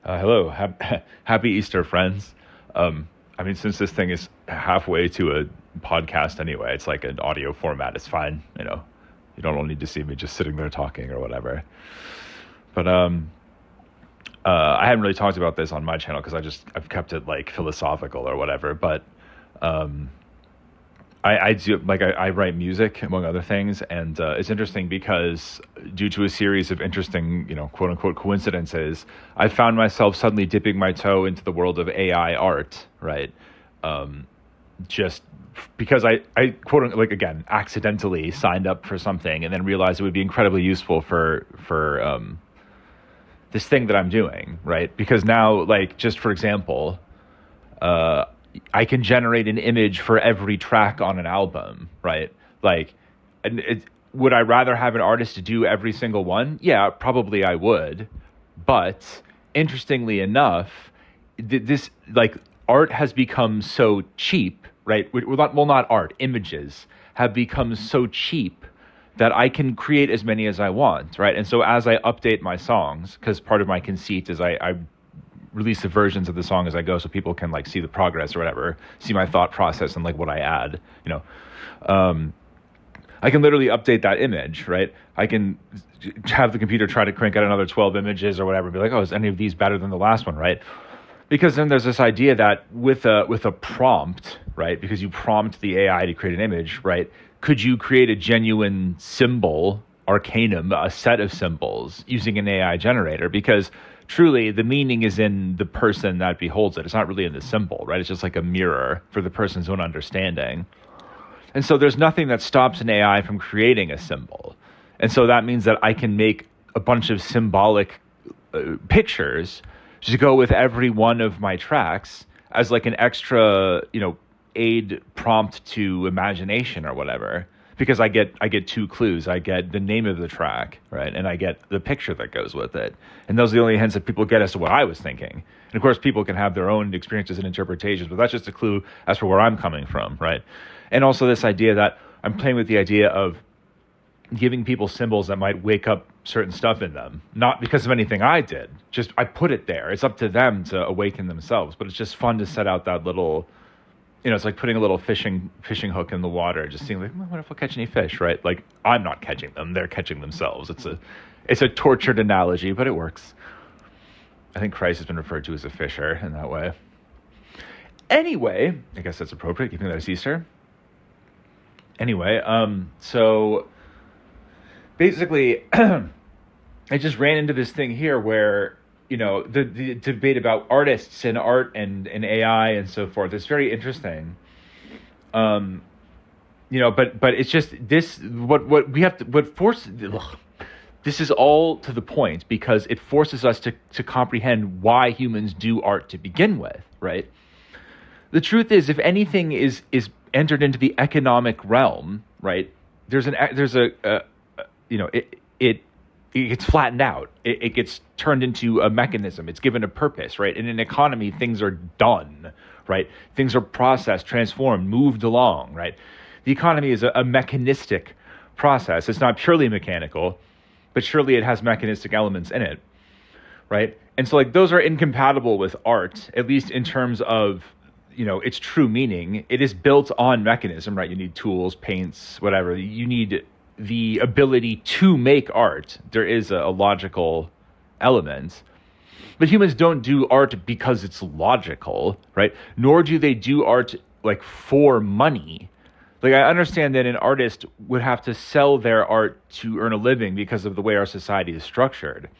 Hello, happy Easter, friends. Since this thing is halfway to a podcast anyway, it's like an audio format. It's fine, You don't all need to see me just sitting there talking or whatever. But I haven't really talked about this on my channel because I've kept it like philosophical or whatever. But um, I write music among other things, and it's interesting because due to a series of interesting, quote unquote coincidences, I found myself suddenly dipping my toe into the world of AI art, right? Just because I quote unquote, like, again, accidentally signed up for something and then realized it would be incredibly useful for this thing that I'm doing, right? Because now, like, just for example, I can generate an image for every track on an album, right? Like, would I rather have an artist to do every single one? Yeah, probably I would. But interestingly enough, this, like, art has become so cheap, right? Well, not art, images have become so cheap that I can create as many as I want, right? And so as I update my songs, because part of my conceit is I release the versions of the song as I go so people can, like, see the progress or whatever, see my thought process and, like, what I add, I can literally update that image, right? I can have the computer try to crank out another 12 images or whatever, be like, oh, is any of these better than the last one, right? Because then there's this idea that with a prompt, right? Because you prompt the AI to create an image, right? Could you create a genuine symbol, arcanum, a set of symbols using an AI generator? Because truly, the meaning is in the person that beholds it. It's not really in the symbol, right? It's just like a mirror for the person's own understanding. And so there's nothing that stops an AI from creating a symbol. And so that means that I can make a bunch of symbolic pictures to go with every one of my tracks as, like, an extra, aid prompt to imagination or whatever. Because I get two clues. I get the name of the track, right? And I get the picture that goes with it. And those are the only hints that people get as to what I was thinking. And of course, people can have their own experiences and interpretations, but that's just a clue as for where I'm coming from, right? And also this idea that I'm playing with the idea of giving people symbols that might wake up certain stuff in them. Not because of anything I did. Just I put it there. It's up to them to awaken themselves. But it's just fun to set out that little... it's like putting a little fishing hook in the water, just seeing, like, what if I'll catch any fish, right? Like, I'm not catching them; they're catching themselves. It's a tortured analogy, but it works. I think Christ has been referred to as a fisher in that way. Anyway, I guess that's appropriate, given that it's Easter. Anyway, so basically, I just ran into this thing here where, the debate about artists and art and AI and so forth is very interesting. But it's just this, what we have to, this is all to the point because it forces us to comprehend why humans do art to begin with, right? The truth is, if anything is entered into the economic realm, right, it gets flattened out. It gets turned into a mechanism. It's given a purpose, right? In an economy, things are done, right? Things are processed, transformed, moved along, right? The economy is a mechanistic process. It's not purely mechanical, but surely it has mechanistic elements in it, right? And so, like, those are incompatible with art, at least in terms of, its true meaning. It is built on mechanism, right? You need tools, paints, whatever. You need the ability to make art. There is a logical element. But humans don't do art because it's logical, right? Nor do they do art, like, for money. Like, I understand that an artist would have to sell their art to earn a living because of the way our society is structured.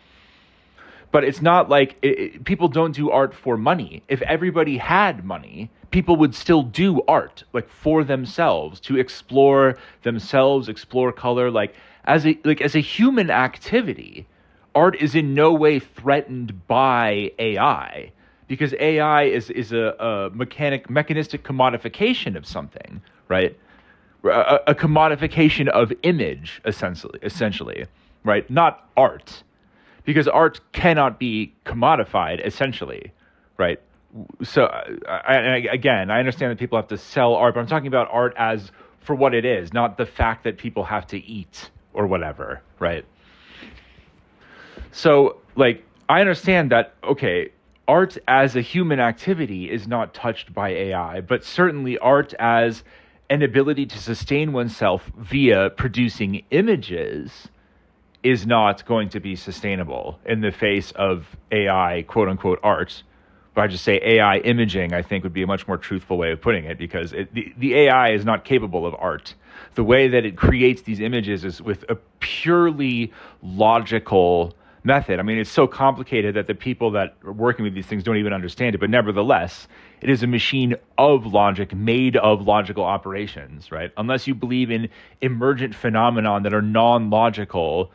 But it's not like people don't do art for money. If everybody had money, people would still do art, like, for themselves, to explore themselves, explore color, like as a human activity. Art is in no way threatened by AI, because AI is a mechanistic commodification of something, right? A commodification of image, essentially, right? Not art. Because art cannot be commodified, essentially, right? So, again, I understand that people have to sell art, but I'm talking about art as for what it is, not the fact that people have to eat or whatever, right? So, like, I understand that, okay, art as a human activity is not touched by AI, but certainly art as an ability to sustain oneself via producing images is not going to be sustainable in the face of AI, quote unquote, art. But I just say AI imaging, I think would be a much more truthful way of putting it, because the AI is not capable of art. The way that it creates these images is with a purely logical method. I mean, it's so complicated that the people that are working with these things don't even understand it, but nevertheless, it is a machine of logic made of logical operations, right? Unless you believe in emergent phenomenon that are non-logical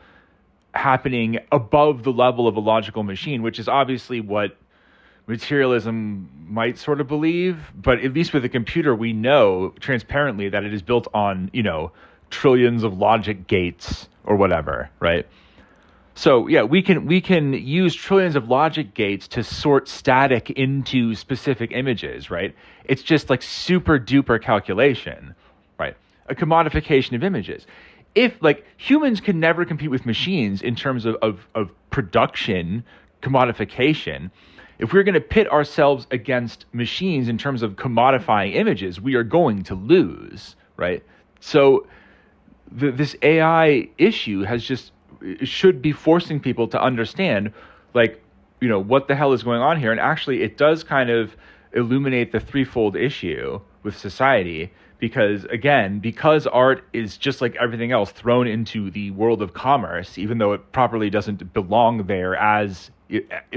happening above the level of a logical machine, which is obviously what materialism might sort of believe, but at least with a computer, we know transparently that it is built on, trillions of logic gates or whatever, right? So yeah, we can use trillions of logic gates to sort static into specific images, right? It's just like super duper calculation, right? A commodification of images. If like humans can never compete with machines in terms of production, commodification, if we're going to pit ourselves against machines in terms of commodifying images, we are going to lose, right? So this AI issue should be forcing people to understand, like, what the hell is going on here. And actually, it does kind of illuminate the threefold issue with society, because art is just like everything else thrown into the world of commerce, even though it properly doesn't belong there as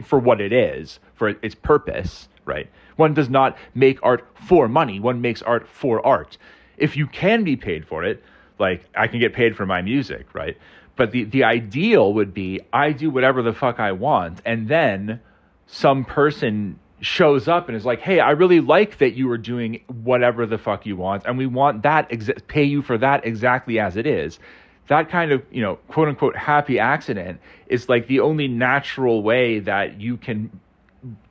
for what it is, for its purpose, right? One does not make art for money. One makes art for art. If you can be paid for it, like I can get paid for my music, right? But the ideal would be I do whatever the fuck I want, and then some person shows up and is like, hey, I really like that you are doing whatever the fuck you want, and we want that, pay you for that exactly as it is. That kind of, quote unquote, happy accident is like the only natural way that you can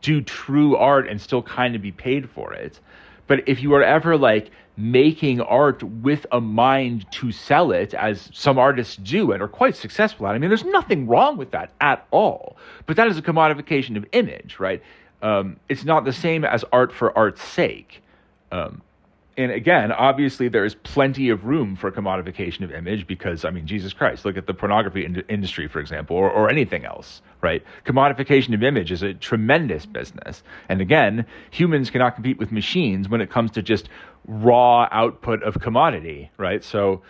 do true art and still kind of be paid for it. But if you are ever like making art with a mind to sell it, as some artists do and are quite successful at, I mean, there's nothing wrong with that at all. But that is a commodification of image, right? It's not the same as art for art's sake. And again, obviously, there is plenty of room for commodification of image because, I mean, Jesus Christ, look at the pornography industry, for example, or anything else, right? Commodification of image is a tremendous business. And again, humans cannot compete with machines when it comes to just raw output of commodity, right? So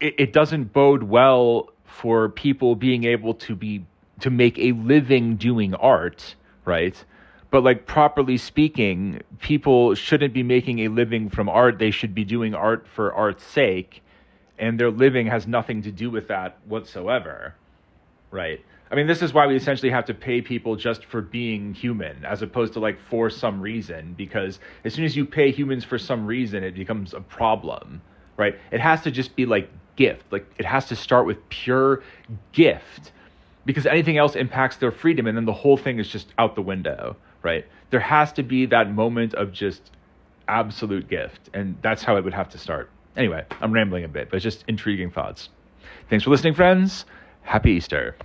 it doesn't bode well for people being able to make a living doing art, right? But like properly speaking, people shouldn't be making a living from art. They should be doing art for art's sake, and their living has nothing to do with that whatsoever, right? I mean, this is why we essentially have to pay people just for being human, as opposed to like for some reason, because as soon as you pay humans for some reason, it becomes a problem, right? It has to just be like gift. Like it has to start with pure gift, because anything else impacts their freedom, and then the whole thing is just out the window. Right? There has to be that moment of just absolute gift, and that's how it would have to start. Anyway, I'm rambling a bit, but it's just intriguing thoughts. Thanks for listening, friends. Happy Easter.